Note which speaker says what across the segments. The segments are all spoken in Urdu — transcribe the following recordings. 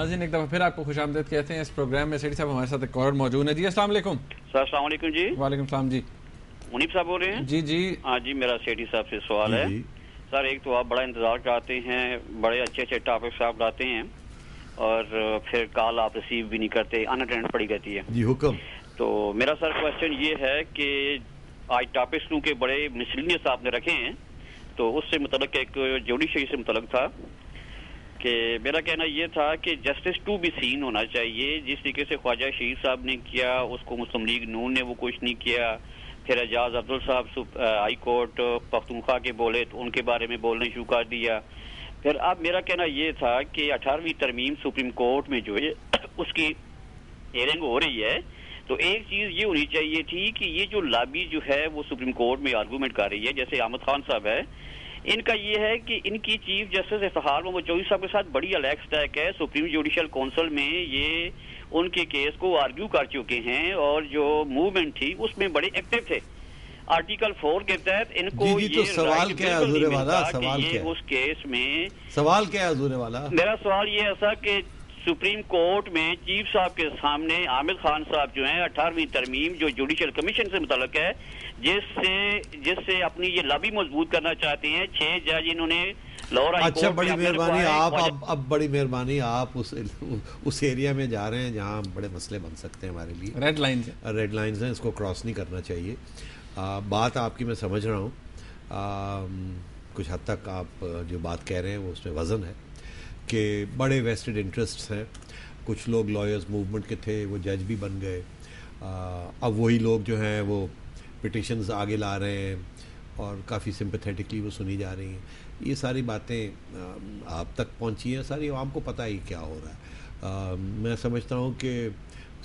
Speaker 1: ناظرین ایک دفعہ پھر آپ کو خوش آمدید کہتے ہیں اس پروگرام میں. سیٹھی صاحب ہمارے ساتھ ایک اور موجود ہے. جی السلام علیکم.
Speaker 2: سر السلام علیکم. جی
Speaker 1: وعلیکم السلام. جی
Speaker 2: منیب صاحب بول رہے ہیں؟
Speaker 1: جی جی
Speaker 2: ہاں جی, میرا سیٹھی صاحب سے سوال ہے. سر ایک تو آپ بڑا انتظار کرتے ہیں, بڑے اچھے اچھے ٹاپکس آپ لاتے ہیں اور پھر کال آپ ریسیو بھی نہیں کرتے, ان اٹینڈ پڑی رہتی ہے.
Speaker 3: جی حکم.
Speaker 2: تو میرا سر کوشچن یہ ہے کہ آج ٹاپکس کیونکہ بڑے مسلینیس آپ نے رکھے ہیں, تو اس سے متعلق ایک جوڈیشری سے متعلق تھا کہ میرا کہنا یہ تھا کہ جسٹس ٹو بی سین ہونا چاہیے. جس طریقے سے خواجہ شہید صاحب نے کیا, اس کو مسلم لیگ نون نے وہ کچھ نہیں کیا. پھر اعجاز عبدل صاحب ہائی کورٹ پختونخوا کے بولے تو ان کے بارے میں بولنے شروع کر دیا. پھر اب میرا کہنا یہ تھا کہ 18ویں ترمیم سپریم کورٹ میں جو ہے اس کی ہیئرنگ ہو رہی ہے, تو ایک چیز یہ ہونی چاہیے تھی کہ یہ جو لابی جو ہے وہ سپریم کورٹ میں آرگومنٹ کر رہی ہے, جیسے احمد خان صاحب ہے, ان کا یہ ہے کہ ان کی چیف جسٹس افتخار محمد چودھری صاحب کے ساتھ بڑی الیکس ٹیک ہے. سپریم جوڈیشل کونسل میں یہ ان کے کیس کو آرگیو کر چکے ہیں اور جو موومنٹ تھی اس میں بڑے ایکٹیو تھے. آرٹیکل 4 کے تحت ان کو
Speaker 3: تو سوال کیا ہے حضور والا,
Speaker 2: سوال کیا اس کیس میں
Speaker 3: سوال کیا ہے حضور والا؟ میرا
Speaker 2: سوال یہ ایسا کہ سپریم کورٹ میں چیف صاحب کے سامنے عامر خان صاحب جو ہیں 18ویں ترمیم جو جوڈیشل کمیشن سے متعلق ہے, جس سے اپنی یہ لابی مضبوط کرنا چاہتے ہیں, 6 جج انہوں نے لاہور ہائی کورٹ.
Speaker 3: اچھا بڑی مہربانی, آپ اب بڑی مہربانی آپ اس ایریا میں جا رہے ہیں جہاں بڑے مسئلے بن سکتے ہیں ہمارے لیے. ریڈ لائنز ہیں, اس کو کراس نہیں کرنا چاہیے. بات آپ کی میں سمجھ رہا ہوں, کچھ حد تک آپ جو بات کہہ رہے ہیں وہ اس میں وزن ہے کہ بڑے ویسٹڈ انٹرسٹس ہیں. کچھ لوگ لائرز موومنٹ کے تھے, وہ جج بھی بن گئے. اب وہی لوگ جو ہیں وہ پٹیشنز آگے لا رہے ہیں اور کافی سمپیتھیٹکلی وہ سنی جا رہی ہیں. یہ ساری باتیں آپ تک پہنچی ہیں, ساری عوام کو پتہ ہی کیا ہو رہا ہے. میں سمجھتا ہوں کہ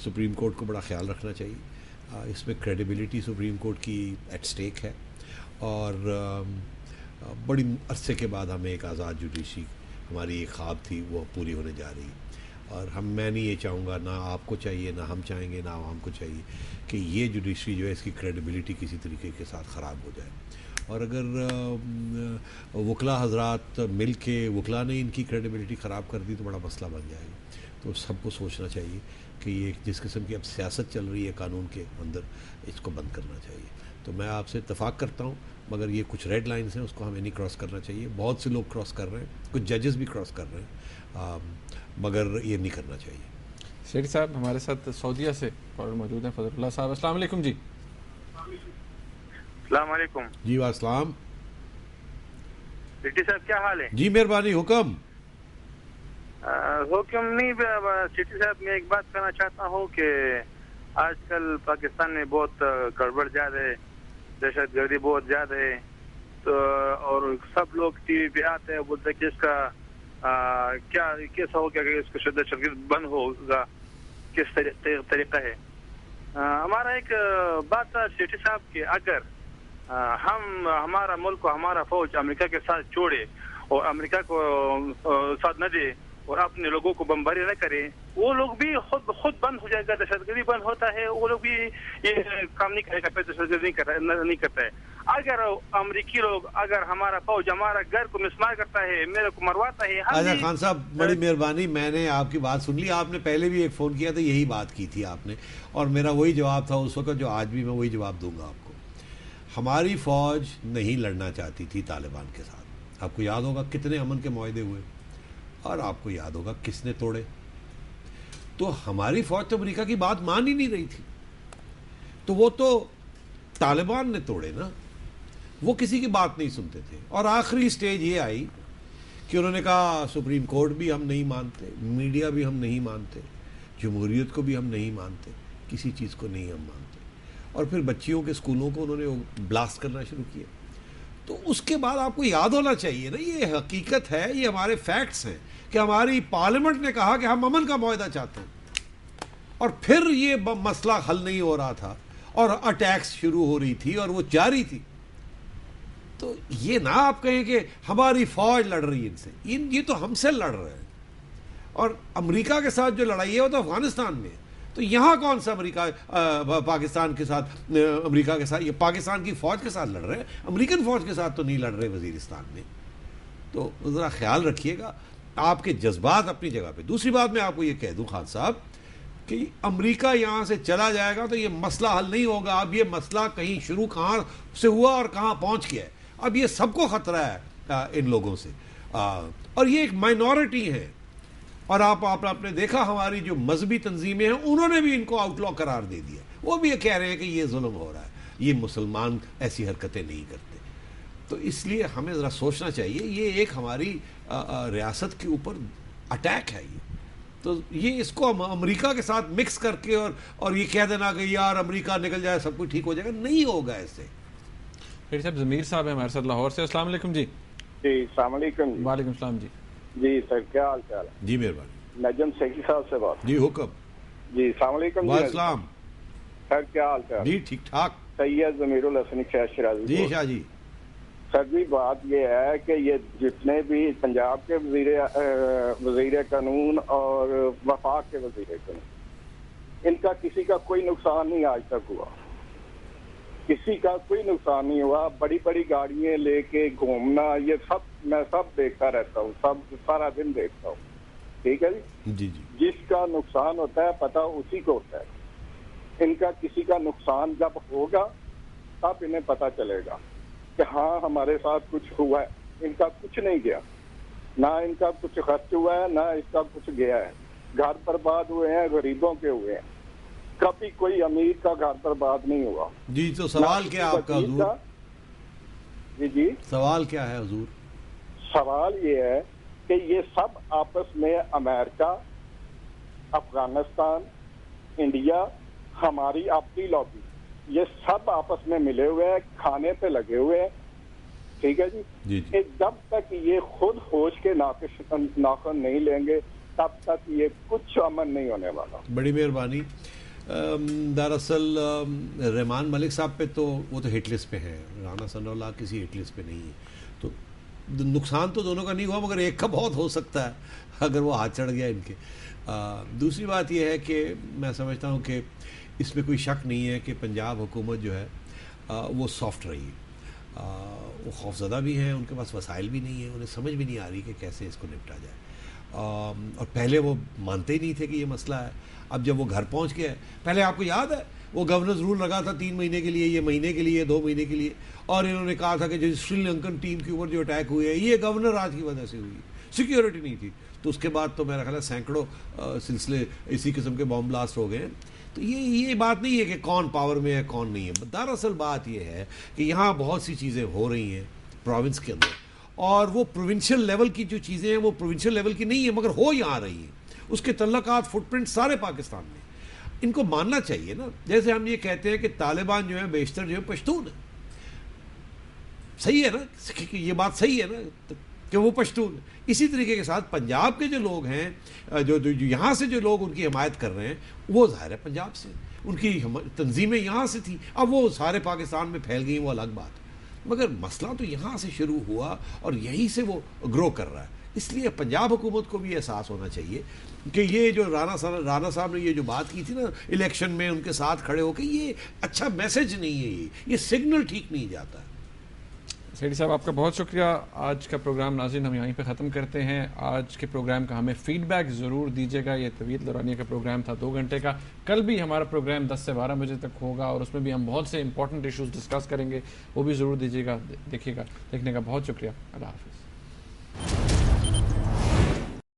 Speaker 3: سپریم کورٹ کو بڑا خیال رکھنا چاہیے. اس میں کریڈیبلٹی سپریم کورٹ کی ایٹ سٹیک ہے اور بڑی عرصے کے بعد ہمیں ایک آزاد جوڈیشری, ہماری ایک خواب تھی, وہ پوری ہونے جا رہی ہے. اور میں نہیں یہ چاہوں گا, نہ آپ کو چاہیے, نہ ہم چاہیں گے, نہ عوام کو چاہیے کہ یہ جوڈیشری جو ہے اس کی کریڈیبلٹی کسی طریقے کے ساتھ خراب ہو جائے. اور اگر وکلا حضرات مل کے وکلا نے ان کی کریڈیبلٹی خراب کر دی تو بڑا مسئلہ بن جائے گا. تو سب کو سوچنا چاہیے کہ یہ جس قسم کی اب سیاست چل رہی ہے قانون کے اندر, اس کو بند کرنا چاہیے. تو میں آپ سے اتفاق کرتا ہوں, مگر یہ کچھ ریڈ لائنز ہیں, اس کو ہمیں نہیں کراس کرنا چاہیے. بہت سے لوگ کراس کر رہے ہیں, کچھ ججز بھی کراس کر رہے ہیں, مگر یہ نہیں کرنا چاہیے.
Speaker 1: سیٹھی صاحب ہمارے ساتھ سعودیہ سے موجود ہیں فضل اللہ صاحب. السلام علیکم. جی
Speaker 4: السلام علیکم.
Speaker 3: جی والسلام.
Speaker 4: سیٹھی صاحب کیا حال ہے؟
Speaker 3: جی مہربانی, حکم.
Speaker 4: حکم نہیں, سیٹھی صاحب میں ایک بات کرنا چاہتا ہوں کہ آج کل پاکستان میں بہت گڑبڑ زیادہ ہے, دہشت گردی بہت زیادہ ہے. تو اور سب لوگ ٹی وی پہ آتے ہیں, بولتے ہیں کہ اس کا کیا کیسا ہو گیا کہ اس کا دہشت گرد بند ہوگا, کس طریقہ ہے. ہمارا ایک بات تھا سیٹھی صاحب کہ اگر ہمارا ملک کو ہمارا فوج امریکہ کے ساتھ جوڑے اور امریکہ کو ساتھ نہ دے اور اپنے لوگوں کو بمباری نہ کرے, وہ لوگ بھی خود بند ہو جائے گا. دہشت گردی بند ہوتا ہے, وہ لوگ بھی یہ کام نہیں کرے گا, پھر دہشت گردی نہیں کرتا ہے. اگر امریکی لوگ, اگر ہمارا فوج ہمارا گھر کو مسمار کرتا ہے, میرے کو مرواتا ہے.
Speaker 3: اچھا خان صاحب بڑی مہربانی, میں نے آپ کی بات سن لی. آپ نے پہلے بھی ایک فون کیا تھا, یہی بات کی تھی آپ نے, اور میرا وہی جواب تھا اس وقت جو آج بھی میں وہی جواب دوں گا آپ کو. ہماری فوج نہیں لڑنا چاہتی تھی طالبان کے ساتھ. آپ کو یاد ہوگا کتنے امن کے معاہدے ہوئے, اور آپ کو یاد ہوگا کس نے توڑے. تو ہماری فوج تو امریکہ کی بات مان ہی نہیں رہی تھی, تو وہ تو طالبان نے توڑے نا, وہ کسی کی بات نہیں سنتے تھے. اور آخری سٹیج یہ آئی کہ انہوں نے کہا سپریم کورٹ بھی ہم نہیں مانتے, میڈیا بھی ہم نہیں مانتے, جمہوریت کو بھی ہم نہیں مانتے, کسی چیز کو نہیں ہم مانتے. اور پھر بچیوں کے اسکولوں کو انہوں نے بلاسٹ کرنا شروع کیا. تو اس کے بعد آپ کو یاد ہونا چاہیے نا, یہ حقیقت ہے, یہ ہمارے فیکٹس ہیں کہ ہماری پارلیمنٹ نے کہا کہ ہم امن کا معاہدہ چاہتے ہیں, اور پھر یہ مسئلہ حل نہیں ہو رہا تھا اور اٹیکس شروع ہو رہی تھی اور وہ جاری تھی. تو یہ نہ آپ کہیں کہ ہماری فوج لڑ رہی ہے ان سے, یہ تو ہم سے لڑ رہے ہیں. اور امریکہ کے ساتھ جو لڑائی ہے وہ تو افغانستان میں ہے. تو یہاں کون سا امریکہ پاکستان کے ساتھ, امریکہ کے ساتھ, یہ پاکستان کی فوج کے ساتھ لڑ رہے ہیں, امریکن فوج کے ساتھ تو نہیں لڑ رہے وزیرستان میں. تو ذرا خیال رکھیے گا. آپ کے جذبات اپنی جگہ پہ. دوسری بات میں آپ کو یہ کہہ دوں خان صاحب کہ امریکہ یہاں سے چلا جائے گا تو یہ مسئلہ حل نہیں ہوگا. اب یہ مسئلہ کہیں شروع کہاں سے ہوا اور کہاں پہنچ گیا ہے. اب یہ سب کو خطرہ ہے ان لوگوں سے, اور یہ ایک مائنورٹی ہے. اور آپ نے دیکھا ہماری جو مذہبی تنظیمیں ہیں انہوں نے بھی ان کو آؤٹ لا قرار دے دیا. وہ بھی یہ کہہ رہے ہیں کہ یہ ظلم ہو رہا ہے, یہ مسلمان ایسی حرکتیں نہیں کرتے. تو اس لیے ہمیں ذرا سوچنا چاہیے, یہ ایک ہماری ریاست کے اوپر اٹیک ہے. یہ تو یہ اس کو امریکہ کے ساتھ مکس کر کے اور یہ کہہ دینا کہ یار امریکہ نکل جائے سب کچھ ٹھیک ہو جائے گا, نہیں ہوگا ایسے.
Speaker 1: پھر صاحب ضمیر صاحب ہیں ہمارے ساتھ لاہور سے. السلام علیکم. جی
Speaker 5: جی السلام علیکم.
Speaker 1: وعلیکم السلام. جی
Speaker 5: جی سر کیا حال چال ہے؟
Speaker 3: جی مہربانی.
Speaker 5: نجم سیکی صاحب سے بات.
Speaker 3: جی حکم.
Speaker 5: جی السلام علیکم.
Speaker 3: وعلیکم السلام.
Speaker 5: سر کیا حال چال؟
Speaker 3: جی ٹھیک ٹھاک.
Speaker 5: سید ضمیر الحسن شیخ شرازی.
Speaker 3: جی شاہ جی.
Speaker 5: سر جی بات یہ ہے کہ یہ جتنے بھی پنجاب کے وزیر قانون اور وفاق کے وزیر قانون, ان کا کسی کا کوئی نقصان نہیں آج تک ہوا. کسی کا کوئی نقصان نہیں ہوا. بڑی بڑی گاڑیاں لے کے گھومنا یہ سب میں سب دیکھتا رہتا ہوں, سب سارا دن دیکھتا ہوں. ٹھیک ہے جی.
Speaker 3: جی جی.
Speaker 5: جس کا نقصان ہوتا ہے پتہ اسی کو ہوتا ہے. ان کا کسی کا نقصان جب ہوگا تب انہیں پتہ چلے گا کہ ہاں ہمارے ساتھ کچھ ہوا ہے. ان کا کچھ نہیں گیا, نہ ان کا کچھ خرچ ہوا ہے, نہ اس کا کچھ گیا ہے. گھر برباد ہوئے ہیں, غریبوں کے ہوئے ہیں. کبھی کوئی امیر کا گھر برباد نہیں ہوا.
Speaker 3: جی تو سوال کیا آپ کا حضور؟
Speaker 5: جی جی
Speaker 3: سوال کیا ہے حضور؟
Speaker 5: سوال یہ ہے کہ یہ سب آپس میں امریکہ, افغانستان, انڈیا, ہماری اپنی لابی, یہ سب آپس میں ملے ہوئے ہیں, کھانے پہ لگے ہوئے ہیں. ٹھیک ہے جی. جب تک یہ خود ہوش کے ناخن نہیں لیں گے تب تک یہ کچھ امن نہیں ہونے والا.
Speaker 3: بڑی مہربانی. دراصل رحمان ملک صاحب پہ تو وہ تو ہٹ لسٹ پہ ہیں, رانا ثناء اللہ کسی ہٹ لسٹ پہ نہیں ہے. تو نقصان تو دونوں کا نہیں ہوا, مگر ایک کا بہت ہو سکتا ہے اگر وہ ہاتھ چڑھ گیا ان کے. دوسری بات یہ ہے کہ میں سمجھتا ہوں کہ اس میں کوئی شک نہیں ہے کہ پنجاب حکومت جو ہے وہ سافٹ رہی ہے. وہ خوفزدہ بھی ہیں, ان کے پاس وسائل بھی نہیں ہیں, انہیں سمجھ بھی نہیں آ رہی کہ کیسے اس کو نپٹا جائے. اور پہلے وہ مانتے ہی نہیں تھے کہ یہ مسئلہ ہے. اب جب وہ گھر پہنچ گیا ہے, پہلے آپ کو یاد ہے وہ گورنرز رول لگا تھا 3 مہینے کے لیے, یہ مہینے کے لیے, 2 مہینے کے لیے, اور انہوں نے کہا تھا کہ جو سری لنکن ٹیم کے اوپر جو اٹیک ہوئے ہیں یہ گورنر راج کی وجہ سے ہوئی, سیکیورٹی نہیں تھی. تو اس کے بعد تو میرا خیال ہے سینکڑوں سلسلے اسی قسم کے بام بلاسٹ ہو گئے ہیں. تو یہ بات نہیں ہے کہ کون پاور میں ہے کون نہیں ہے. دراصل بات یہ ہے کہ یہاں بہت سی چیزیں ہو رہی ہیں پروونس کے اندر, اور وہ پروونشل لیول کی جو چیزیں ہیں وہ پروونشل لیول کی نہیں ہیں مگر ہو یہاں رہی ہیں. اس کے تعلقات فٹ پرنٹ سارے پاکستان میں. ان کو ماننا چاہیے نا. جیسے ہم یہ کہتے ہیں کہ طالبان جو ہیں بیشتر جو ہے پشتون ہیں, صحیح ہے نا, یہ بات صحیح ہے نا کہ وہ پشتون. اسی طریقے کے ساتھ پنجاب کے جو لوگ ہیں, جو یہاں سے جو لوگ ان کی حمایت کر رہے ہیں وہ ظاہر ہے پنجاب سے, ان کی تنظیمیں یہاں سے تھیں. اب وہ سارے پاکستان میں پھیل گئی وہ الگ بات, مگر مسئلہ تو یہاں سے شروع ہوا اور یہیں سے وہ گرو کر رہا ہے. اس لیے پنجاب حکومت کو بھی احساس ہونا چاہیے کہ یہ جو رانا صاحب نے یہ جو بات کی تھی نا الیکشن میں ان کے ساتھ کھڑے ہو کے, یہ اچھا میسج نہیں ہے, یہ سگنل ٹھیک نہیں جاتا.
Speaker 1: سیٹھی صاحب آپ کا بہت شکریہ. آج کا پروگرام ناظرین ہم یہیں پہ ختم کرتے ہیں. آج کے پروگرام کا ہمیں فیڈ بیک ضرور دیجیے گا. یہ طویل دورانیہ کا پروگرام تھا 2 گھنٹے کا. کل بھی ہمارا پروگرام 10 سے 12 بجے تک ہوگا اور اس میں بھی ہم بہت سے امپورٹنٹ ایشوز ڈسکس کریں گے, وہ بھی ضرور دیجیے گا, دیکھیے گا. دیکھنے کا بہت شکریہ. اللہ حافظ.